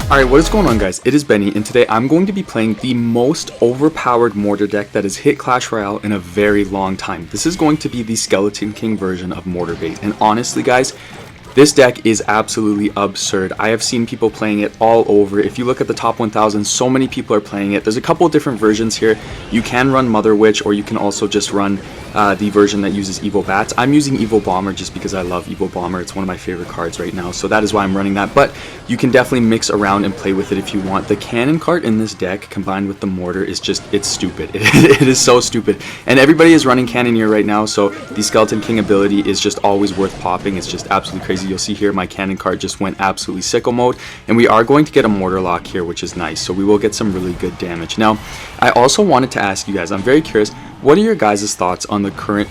Alright, what is going on, guys? It is Benny, and today I'm going to be playing the most overpowered Mortar deck that has hit Clash Royale in a very long time. This is going to be the Skeleton King version of Mortarbait, and honestly, guys, this deck is absolutely absurd. I have seen people playing it all over. If you look at the top 1000, so many people are playing it. There's a couple of different versions here. You can run Mother Witch, or you can also just run the version that uses Evo Bats. I'm using Evo Bomber just because I love Evo Bomber. It's one of my favorite cards right now, so that is why I'm running that. But you can definitely mix around and play with it if you want. The cannon card in this deck combined with the mortar is just, it's stupid. It is so stupid. And everybody is running Cannoneer right now, so the Skeleton King ability is just always worth popping. It's just absolutely crazy. You'll see here my cannon card just went absolutely sicko mode, and we are going to get a mortar lock here, which is nice, so we will get some really good damage. Now, I also wanted to ask you guys, I'm very curious, what are your guys' thoughts on the current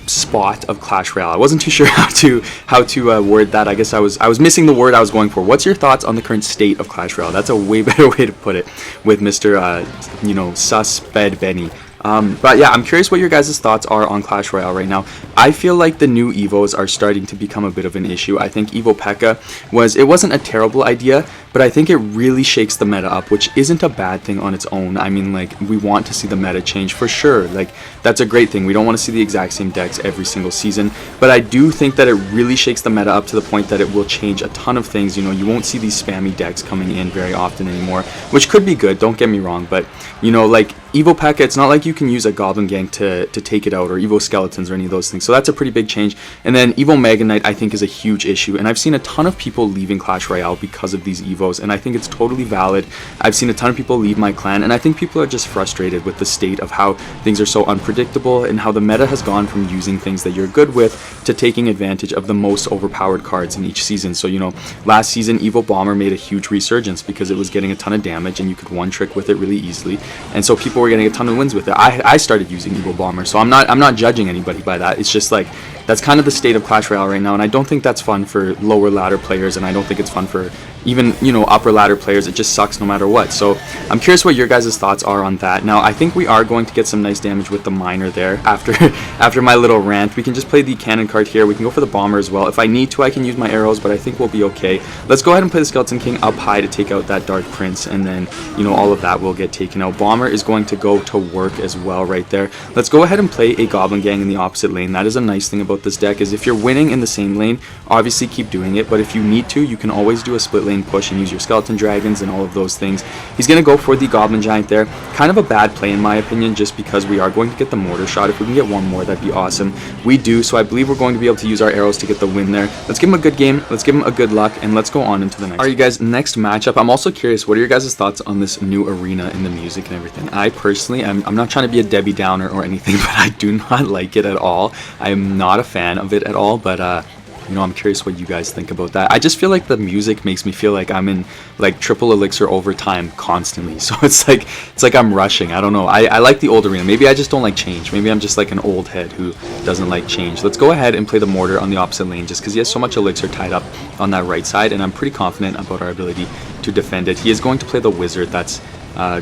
spot of Clash Royale? I wasn't too sure how to word that. I guess I was missing the word I was going for. What's your thoughts on the current state of Clash Royale? That's a way better way to put it with Mr. Sus Bed Benny. But yeah, I'm curious what your guys' thoughts are on Clash Royale right now. I feel like the new Evos are starting to become a bit of an issue. I think Evo Pekka wasn't a terrible idea, but I think it really shakes the meta up, which isn't a bad thing on its own. I mean, like, we want to see the meta change for sure. Like, that's a great thing. We don't want to see the exact same decks every single season, but I do think that it really shakes the meta up to the point that it will change a ton of things. You know, you won't see these spammy decks coming in very often anymore, which could be good, don't get me wrong, but, you know, like, Evo Pekka, it's not like you can use a Goblin Gang to take it out, or Evo Skeletons, or any of those things. So that's a pretty big change. And then Evo Megaknight, I think, is a huge issue. And I've seen a ton of people leaving Clash Royale because of these Evos, and I think it's totally valid. I've seen a ton of people leave my clan, and I think people are just frustrated with the state of how things are so unpredictable, and how the meta has gone from using things that you're good with to taking advantage of the most overpowered cards in each season. So, you know, last season, Evo Bomber made a huge resurgence because it was getting a ton of damage, and you could one-trick with it really easily. And so people were getting a ton of wins with it. I started using Evo Bomber, so I'm not judging anybody by that. It's just like, that's kind of the state of Clash Royale right now, and I don't think that's fun for lower ladder players, and I don't think it's fun for even, you know, upper ladder players. It just sucks no matter what. So I'm curious what your guys' thoughts are on that. Now, I think we are going to get some nice damage with the miner there after my little rant. We can just play the cannon card here. We can go for the bomber as well. If I need to, I can use my arrows, but I think we'll be okay. Let's go ahead and play the Skeleton King up high to take out that Dark Prince, and then, you know, all of that will get taken out. Bomber is going to go to work as well right there. Let's go ahead and play a Goblin Gang in the opposite lane. That is a nice thing about this deck, is if you're winning in the same lane, obviously keep doing it, but if you need to, you can always do a split lane push and use your Skeleton Dragons and all of those things. He's going to go for the Goblin Giant there. Kind of a bad play in my opinion, just because we are going to get the mortar shot. If we can get one more, that'd be awesome. We do, so I believe we're going to be able to use our arrows to get the win there. Let's give him a good game, let's give him a good luck, and let's go on into the next. Alright, you guys, next matchup. I'm also curious, what are your guys' thoughts on this new arena and the music and everything? I personally, I'm not trying to be a Debbie Downer or anything, but I do not like it at all. I am not a fan of it at all, but you know, I'm curious what you guys think about that. I just feel like the music makes me feel like I'm in like triple elixir overtime constantly. So it's like I'm rushing. I don't know. I like the old arena. Maybe I just don't like change. Maybe I'm just like an old head who doesn't like change. Let's go ahead and play the mortar on the opposite lane, just because he has so much elixir tied up on that right side, and I'm pretty confident about our ability to defend it. He is going to play the wizard. That's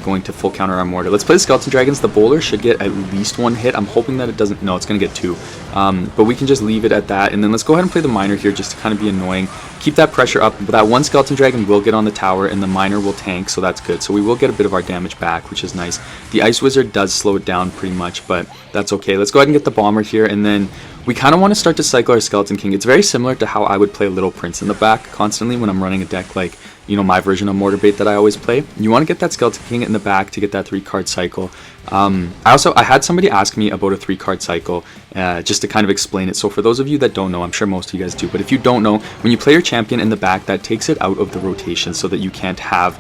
going to full counter our mortar. Let's play the Skeleton Dragons. The bowler should get at least one hit. I'm hoping that it doesn't. No, it's going to get two. But we can just leave it at that. And then let's go ahead and play the miner here, just to kind of be annoying. Keep that pressure up. But that one Skeleton Dragon will get on the tower, and the miner will tank, so that's good. So we will get a bit of our damage back, which is nice. The Ice Wizard does slow it down pretty much, but that's okay. Let's go ahead and get the bomber here, and then we kind of want to start to cycle our Skeleton King. It's very similar to how I would play Little Prince in the back constantly when I'm running a deck like, you know, my version of Mortarbait that I always play. You want to get that Skeleton King in the back to get that 3-card cycle. I had somebody ask me about a 3-card cycle, just to kind of explain it. So for those of you that don't know, I'm sure most of you guys do, but if you don't know, when you play your champion in the back, that takes it out of the rotation so that you can't have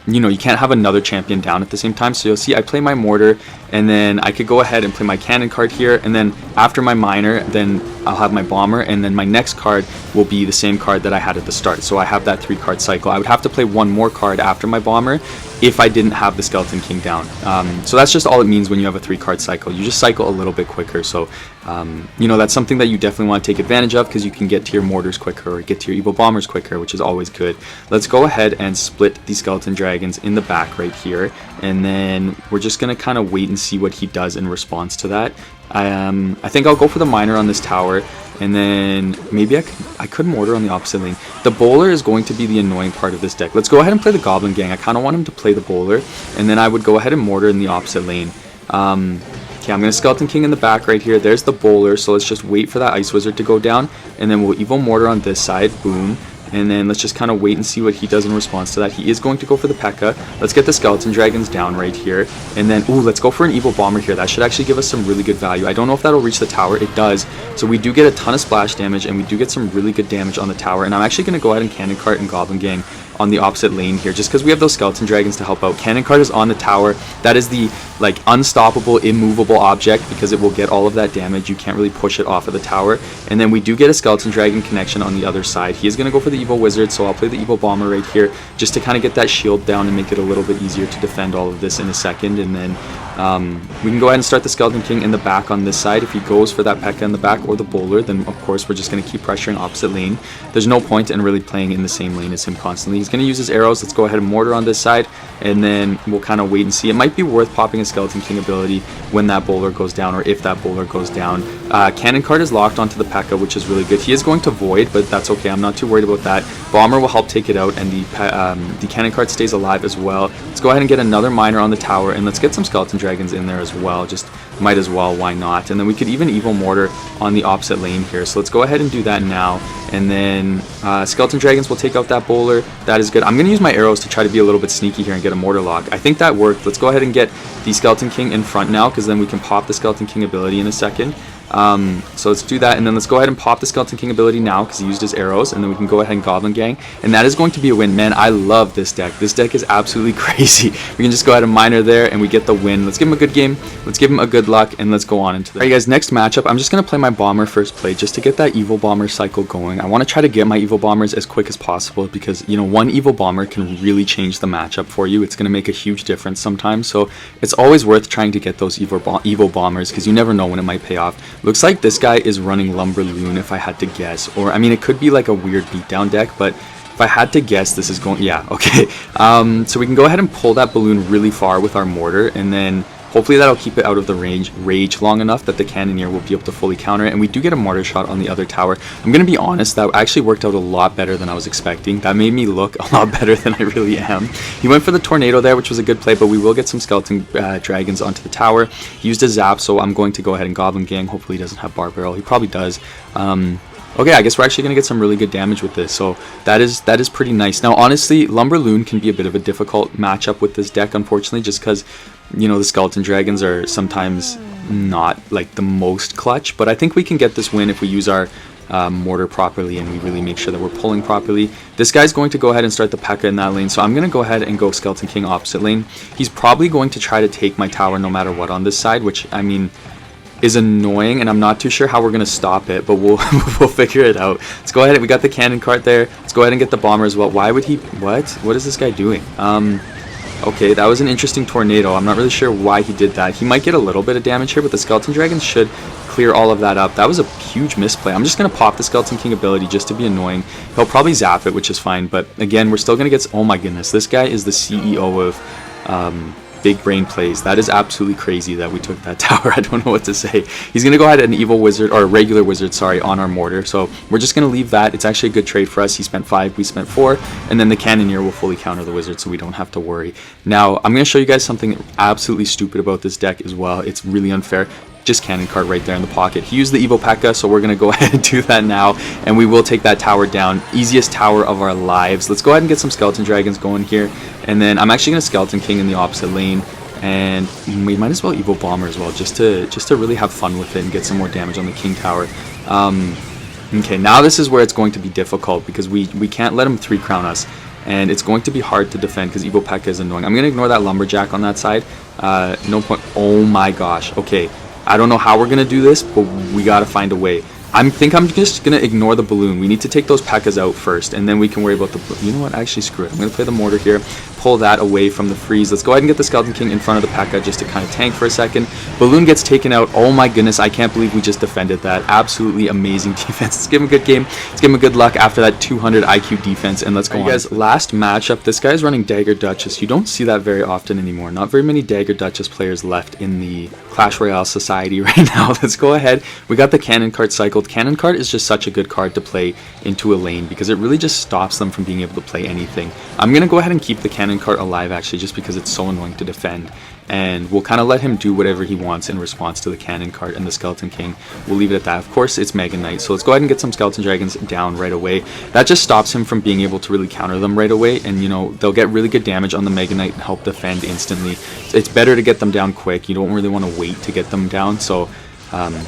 you can't have another champion down at the same time. So you'll see I play my mortar, and then I could go ahead and play my cannon card here, and then after my miner, then I'll have my bomber, and then my next card will be the same card that I had at the start. So I have that 3-card cycle. I would have to play one more card after my bomber if I didn't have the Skeleton King down. So that's just all it means when you have a 3-card cycle. You just cycle a little bit quicker. So you know, that's something that you definitely want to take advantage of, because you can get to your mortars quicker or get to your Evo Bombers quicker, which is always good. Let's go ahead and split the Skeleton Dragons in the back right here, and then we're just going to kind of wait and see what he does in response to that. I think I'll go for the miner on this tower. And then maybe I could Mortar on the opposite lane. The Bowler is going to be the annoying part of this deck. Let's go ahead and play the Goblin Gang. I kind of want him to play the Bowler, and then I would go ahead and Mortar in the opposite lane. Okay, I'm going to Skeleton King in the back right here. There's the Bowler, so let's just wait for that Ice Wizard to go down, and then we'll Evo Mortar on this side. Boom. And then let's just kind of wait and see what he does in response to that. He is going to go for the Pekka. Let's get the Skeleton Dragons down right here. And then, ooh, let's go for an Evo Bomber here. That should actually give us some really good value. I don't know if that'll reach the tower. It does. So we do get a ton of splash damage, and we do get some really good damage on the tower. And I'm actually going to go ahead and Cannon Cart and Goblin Gang on the opposite lane here, just because we have those Skeleton Dragons to help out. Cannon Cart is on the tower. That is the, like, unstoppable, immovable object, because it will get all of that damage. You can't really push it off of the tower. And then we do get a Skeleton Dragon connection on the other side. He is going to go for the Evo Wizard, so I'll play the Evo Bomber right here, just to kind of get that shield down and make it a little bit easier to defend all of this in a second. And then we can go ahead and start the Skeleton King in the back on this side. If he goes for that Pekka in the back or the Bowler, then of course we're just going to keep pressuring opposite lane. There's no point in really playing in the same lane as him constantly. He's going to use his arrows. Let's go ahead and Mortar on this side, and then we'll kind of wait and see. It might be worth popping a Skeleton King ability when that Bowler goes down, or if that Bowler goes down. Cannon Cart is locked onto the Pekka, which is really good. He is going to Void, but that's okay. I'm not too worried about that. Bomber will help take it out, and the Cannon Cart stays alive as well. Let's go ahead and get another Miner on the tower, and let's get some Skeleton Dragons in there as well. Just might as well, why not? And then we could even Evo Mortar on the opposite lane here. So let's go ahead and do that now. And then Skeleton Dragons will take out that Bowler. That is good. I'm going to use my arrows to try to be a little bit sneaky here and get a Mortar lock. I think that worked. Let's go ahead and get the Skeleton King in front now, because then we can pop the Skeleton King ability in a second. So let's do that, and then let's go ahead and pop the Skeleton King ability now, because he used his arrows, and then we can go ahead and Goblin Gang, and that is going to be a win. Man, I love this deck. This deck is absolutely crazy. We can just go ahead and Miner there, and we get the win. Let's give him a good game. Let's give him a good luck, and let's go on into the... Alright guys, next matchup, I'm just going to play my Bomber first play, just to get that Evo Bomber cycle going. I want to try to get my Evo Bombers as quick as possible, because, you know, one Evo Bomber can really change the matchup for you. It's going to make a huge difference sometimes, so it's always worth trying to get those Evo Bombers, because you never know when it might pay off. Looks like this guy is running Lumberloon, if I had to guess, or I mean, it could be like a weird beatdown deck, but if I had to guess, this is going, yeah, okay. So we can go ahead and pull that balloon really far with our Mortar, and then hopefully that'll keep it out of the rage long enough that the Cannoneer will be able to fully counter it, and we do get a Mortar shot on the other tower. I'm going to be honest, that actually worked out a lot better than I was expecting. That made me look a lot better than I really am. He went for the Tornado there, which was a good play, but we will get some Skeleton Dragons onto the tower. He used a Zap, so I'm going to go ahead and Goblin Gang. Hopefully he doesn't have Bar Barrel. He probably does. Okay, I guess we're actually going to get some really good damage with this, so that is pretty nice. Now, honestly, Lumberloon can be a bit of a difficult matchup with this deck, unfortunately, just because, you know, the Skeleton Dragons are sometimes not, like, the most clutch, but I think we can get this win if we use our Mortar properly and we really make sure that we're pulling properly. This guy's going to go ahead and start the Pekka in that lane, so I'm going to go ahead and go Skeleton King opposite lane. He's probably going to try to take my tower no matter what on this side, which, I mean, is annoying, and I'm not too sure how we're gonna stop it, but we'll we'll figure it out. Let's go ahead. We got the Cannon Cart there. Let's go ahead and get the Bomber as well. Why would he? What is this guy doing? Okay, that was an interesting Tornado. I'm not really sure why he did that. He might get a little bit of damage here, but the Skeleton Dragons should clear all of that up. That was a huge misplay. I'm just gonna pop the Skeleton King ability just to be annoying. He'll probably zap it, which is fine, but again, we're still gonna get. Oh my goodness, this guy is the CEO of big brain plays. That is absolutely crazy that we took that tower. I don't know what to say. He's going to go ahead and Evil Wizard, or regular Wizard, sorry, on our Mortar. So we're just going to leave that. It's actually a good trade for us. He spent 5, we spent 4, and then the Cannoneer will fully counter the Wizard, so we don't have to worry. Now, I'm going to show you guys something absolutely stupid about this deck as well. It's really unfair. Just Cannon Cart right there in the pocket. He used the Evo Pekka, so we're going to go ahead and do that now, and we will take that tower down. Easiest tower of our lives. Let's go ahead and get some Skeleton Dragons going here, and then I'm actually going to Skeleton King in the opposite lane, and we might as well Evo Bomber as well, just to really have fun with it and get some more damage on the King Tower. Okay, now this is where it's going to be difficult, because we can't let him 3-crown us, and it's going to be hard to defend because Evo Pekka is annoying. I'm going to ignore that Lumberjack on that side. No point. Oh my gosh. Okay. I don't know how we're going to do this, but we got to find a way. I think I'm just going to ignore the balloon. We need to take those Pekkas out first, and then we can worry about the... You know what? Actually, screw it. I'm going to play the Mortar here. pull that away from the freeze. Let's go ahead and get the Skeleton King in front of the Pekka just to kind of tank for a second. Balloon gets taken out. Oh my goodness, I can't believe we just defended that. Absolutely amazing defense. Let's give him a good game. Let's give him a good luck after that 200 IQ defense, and let's go on. Guys, last matchup, this guy's running Dagger Duchess. You don't see that very often anymore. Not very many Dagger Duchess players left in the Clash Royale society right now. Let's go ahead. We got the Cannon Cart cycled. Cannon Cart is just such a good card to play into a lane because it really just stops them from being able to play anything. I'm going to go ahead and keep the Cannon Cart alive actually just because it's so annoying to defend. And we'll kind of let him do whatever he wants in response to the Cannon Cart and the Skeleton King. We'll leave it at that. Of course, it's Megaknight, so let's go ahead and get some Skeleton Dragons down right away. That just stops him from being able to really counter them right away, and you know, they'll get really good damage on the Megaknight and help defend instantly. It's better to get them down quick. You don't really want to wait to get them down, so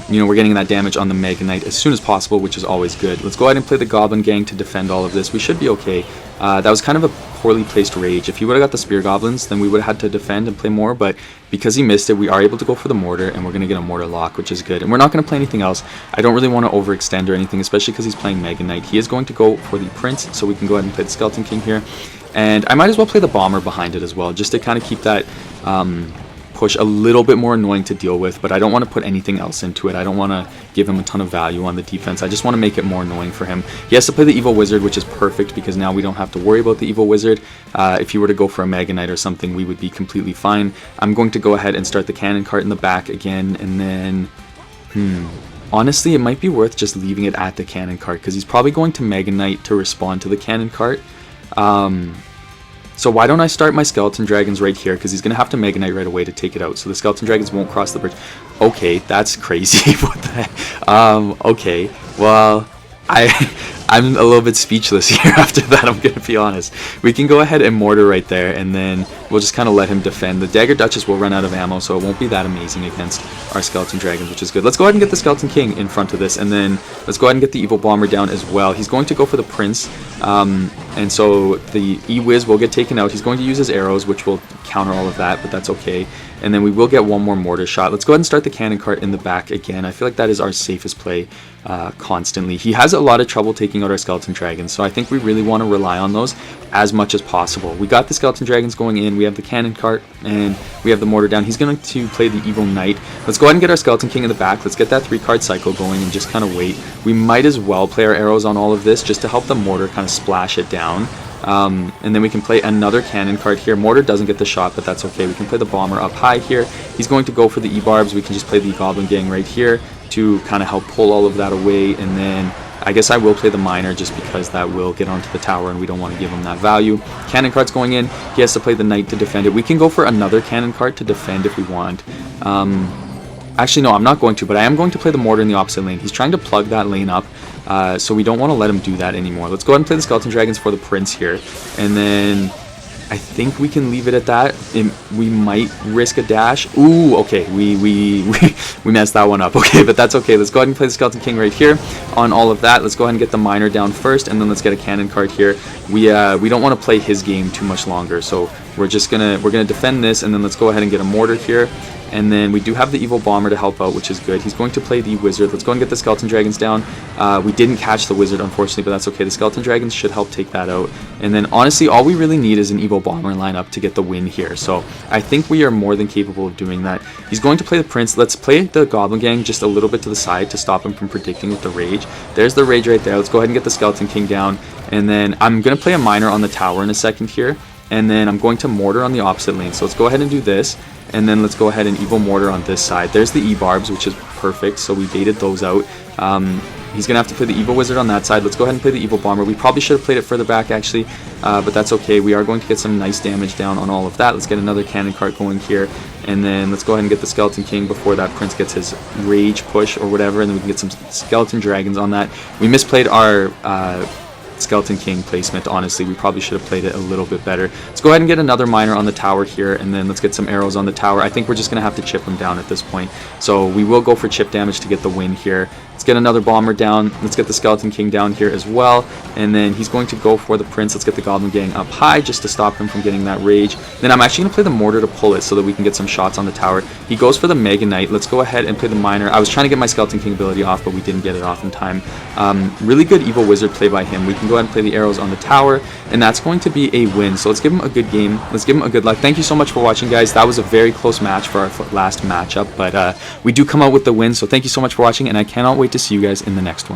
you know, we're getting that damage on the Megaknight as soon as possible, which is always good. Let's go ahead and play the Goblin Gang to defend all of this. We should be okay. That was kind of a poorly placed rage. If he would have got the Spear Goblins, then we would have had to defend and play more, but because he missed it, we are able to go for the Mortar, and we're going to get a Mortar lock, which is good. And we're not going to play anything else. I don't really want to overextend or anything, especially because he's playing Megaknight. He is going to go for the Prince, so we can go ahead and play the Skeleton King here. And I might as well play the Bomber behind it as well, just to kind of keep that push a little bit more annoying to deal with, but I don't want to put anything else into it. I don't want to give him a ton of value on the defense. I just want to make it more annoying for him. He has to play the Evo Wizard, which is perfect because now we don't have to worry about the Evo Wizard. If he were to go for a Megaknight or something, we would be completely fine. I'm going to go ahead and start the Cannon Cart in the back again, and then honestly, it might be worth just leaving it at the Cannon Cart because he's probably going to Megaknight to respond to the Cannon Cart. So why don't I start my Skeleton Dragons right here, because he's going to have to Megaknight right away to take it out, so the Skeleton Dragons won't cross the bridge. Okay, that's crazy. What the heck? Okay, well, I'm a little bit speechless here after that, I'm going to be honest. We can go ahead and Mortar right there, and then we'll just kind of let him defend. The Dagger Duchess will run out of ammo, so it won't be that amazing against our Skeleton Dragons, which is good. Let's go ahead and get the Skeleton King in front of this, and then let's go ahead and get the Evil Bomber down as well. He's going to go for the Prince, and so the E-Wiz will get taken out. He's going to use his arrows, which will counter all of that, but that's okay. And then we will get one more Mortar shot. Let's go ahead and start the Cannon Cart in the back again. I feel like that is our safest play constantly. He has a lot of trouble taking out our Skeleton Dragons, so I think we really want to rely on those as much as possible. We got the Skeleton Dragons going in, we have the Cannon Cart, and we have the Mortar down. He's going to play the Evil Knight. Let's go ahead and get our Skeleton King in the back. Let's get that 3-card cycle going and just kind of wait. We might as well play our arrows on all of this just to help the Mortar kind of splash it down. And then we can play another Cannon Cart here. Mortar doesn't get the shot, but that's okay. We can play the Bomber up high here. He's going to go for the E-Barbs. We can just play the Goblin Gang right here to kind of help pull all of that away, and then I guess I will play the Miner just because that will get onto the tower and we don't want to give him that value. Cannon Cart's going in. He has to play the Knight to defend it. We can go for another Cannon Cart to defend if we want. Actually, no, I'm not going to, but I am going to play the Mortar in the opposite lane. He's trying to plug that lane up, so we don't want to let him do that anymore. Let's go ahead and play the Skeleton Dragons for the Prince here, and then I think we can leave it at that. We might risk a dash. Ooh, okay, we messed that one up. Okay, but that's okay. Let's go ahead and play the Skeleton King right here on all of that. Let's go ahead and get the Miner down first, and then let's get a Cannon Cart here. We don't want to play his game too much longer, so we're gonna defend this, and then let's go ahead and get a Mortar here. And then we do have the Evil Bomber to help out, which is good. He's going to play the Wizard. Let's go and get the Skeleton Dragons down. We didn't catch the Wizard, unfortunately, but that's okay. The Skeleton Dragons should help take that out. And then, honestly, all we really need is an Evil Bomber lineup to get the win here. So I think we are more than capable of doing that. He's going to play the Prince. Let's play the Goblin Gang just a little bit to the side to stop him from predicting with the Rage. There's the Rage right there. Let's go ahead and get the Skeleton King down. And then I'm going to play a Miner on the tower in a second here. And then I'm going to Mortar on the opposite lane. So let's go ahead and do this. And then let's go ahead and Evil Mortar on this side. There's the E-Barbs, which is perfect. So we baited those out. He's going to have to play the Evil Wizard on that side. Let's go ahead and play the Evil Bomber. We probably should have played it further back, actually. But that's okay. We are going to get some nice damage down on all of that. Let's get another Cannon Cart going here. And then let's go ahead and get the Skeleton King before that Prince gets his Rage push or whatever. And then we can get some Skeleton Dragons on that. We misplayed our Skeleton King placement. Honestly, we probably should have played it a little bit better. Let's go ahead and get another Miner on the tower here, and then let's get some arrows on the tower. I think we're just going to have to chip him down at this point. So we will go for chip damage to get the win here. Let's get another Bomber down. Let's get the Skeleton King down here as well. And then he's going to go for the Prince. Let's get the Goblin Gang up high just to stop him from getting that Rage. Then I'm actually going to play the Mortar to pull it so that we can get some shots on the tower. He goes for the Megaknight. Let's go ahead and play the Miner. I was trying to get my Skeleton King ability off, but we didn't get it off in time. Really good Evil Wizard play by him. We can can go ahead and play the arrows on the tower, and that's going to be a win. So let's give him a good game. Let's give him a good luck. Thank you so much for watching, guys. That was a very close match for our last matchup, but we do come out with the win. So thank you so much for watching, and I cannot wait to see you guys in the next one.